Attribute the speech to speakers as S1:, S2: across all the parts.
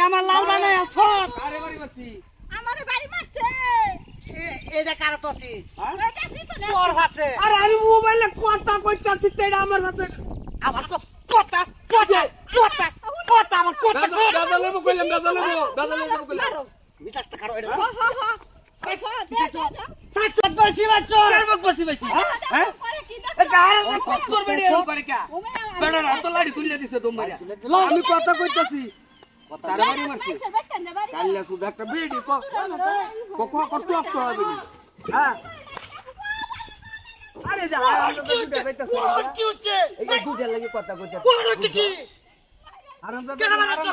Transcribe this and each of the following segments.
S1: আমার লাল বানায় এটা কারো তো আর আমি মোবাইলে কথা কইতাছি এটা আমার কাছে আমার কথা কথা কথা কথা আমার কথা দাদা লেবো কইলাম দাদা লেবো কইলাম বিশ্বাসটা কারো এটা সাত বসি বাচ্চা চার বসি বাচ্চা হ্যাঁ এটা আর কতর বেড়ে এর করে কা বেড়া রাত লাড়ি তুলিয়া দিছে দম মারিয়া আমি কথা কইতাছি তারে বাড়ি মারছি কাল্লা সুদা একটা বেডি কত অক্ত হবে হ্যাঁ আরে যা কি হচ্ছে এই দুধের লাগি কথা কইতে কোন হচ্ছে কি আরাম দাদা কেন মারছ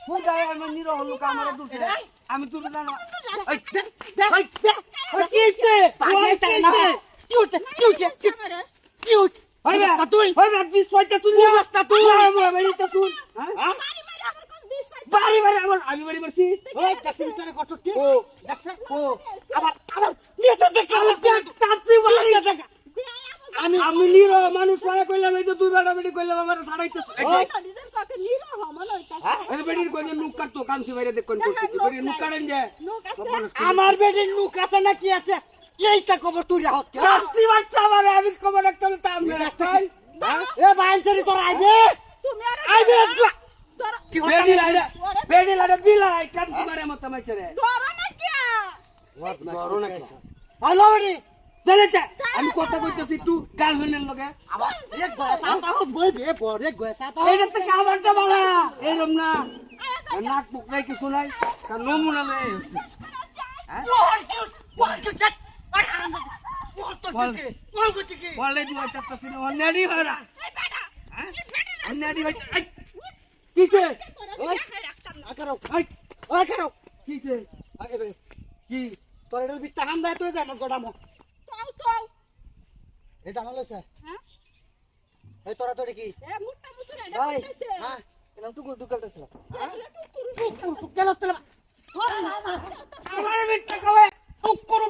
S1: কোন গায় আমি নিরহ লোক আমার দুসে আমি তুমি জানো এই কি হচ্ছে পাগলটা না কি হচ্ছে কি হচ্ছে হইবা তুই হইবা দিস পয়টা তুই রাস্তা তুই বেরিতে তুই হ্যাঁ বাড়ি আমার আমি বাড়ি মারছি ওই দেখছ ভিতরে কত কি ও দেখছ ও আবার নিচে দেখ তাতি বাড়ি দেখ আমি লিরো মানুষ মারা কইলাম এই তো তুই বেড়া বেড়ি কইলাম আমার সাড়াইতে ওই ডিজাইন কত লিরো হমল হইতা এই বেড়ির কই নুক কাটতো কামসি বাইরে দেখ কোন করছিস বেড়ি নুক কাটেন যে আমার বেড়ির নুক আছে না কি আছে এইটা খবর তুই রাখত কে কামসি বাচ্চা আমার আমি খবর রাখতাম তাম রাস্তা এ বাইনছরি তোর আইবে তুমি আইবে বেড়ি লাড়া বিলাই কামসি মারে মত মাইছরে ধরো না কি ওয়াট ধরো না কি হ্যালো বেড়ি চলে যা আমি কথা কইতেছি তুই গার্লফ্রেন্ডের লগে আবার এক গয়সা তাও বইবে পরে গয়সা তাও এইটা তো কামারটা বালা এরম না নাক মুখ নাই কিছু নাই কার নমুনা নাই হ্যাঁ বল কি চট আর হারাম দে বল তো কি বলে দুইটা তো ছিল অন্যাড়ি হরা এই বেটা হ্যাঁ অন্যাড়ি ভাই কিছে ওই আকারো ওই আকারো কিছে আগে বে কি তোর এর বিত্তা হাম দায় তুই জানো গোডামো তাও এই জানা লইছে হ্যাঁ এই তোরা তোরে কি এ মুট্টা মুতুরে এটা কইতেছে হ্যাঁ এলাম টুকুর টুকালতেছিল হ্যাঁ টুকুর কেলাতলা আমারে মিটটা কবে টুকুর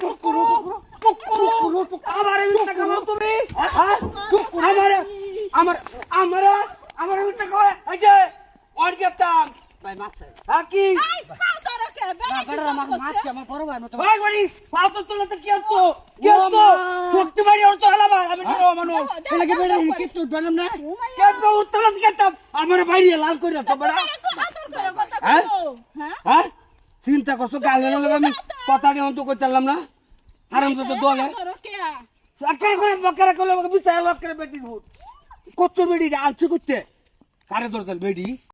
S1: আমারে মিটটা কবে তুমি হ্যাঁ টুকুর আমারে মিটটা কবে এই যে অন গেতাম ভাই মাছ হ্যাঁ কি এই পাও ধরে কে বেড়া আমার মাছ আমার বড় ভাই মত ভাই গড়ি পাও তো তোলা তো কি হতো শক্তি বাড়ি ওর তো হলাবা আমি তো মানুষ লাগে বেড়া কি তো বানাম না কেন উত্তলা দিতাম আমার বাইরে লাল কইরা তো বড় আদর করে কথা কও হ্যাঁ চিন্তা করছো গালে লাগে আমি কথাটি অন্ত কইতাম না হারাম তো দলে সরকার করে বকরা কইলে বিছায় লোক করে বেটি ভূত কত বেডি আলছে করতে কারে দরজাল বেডি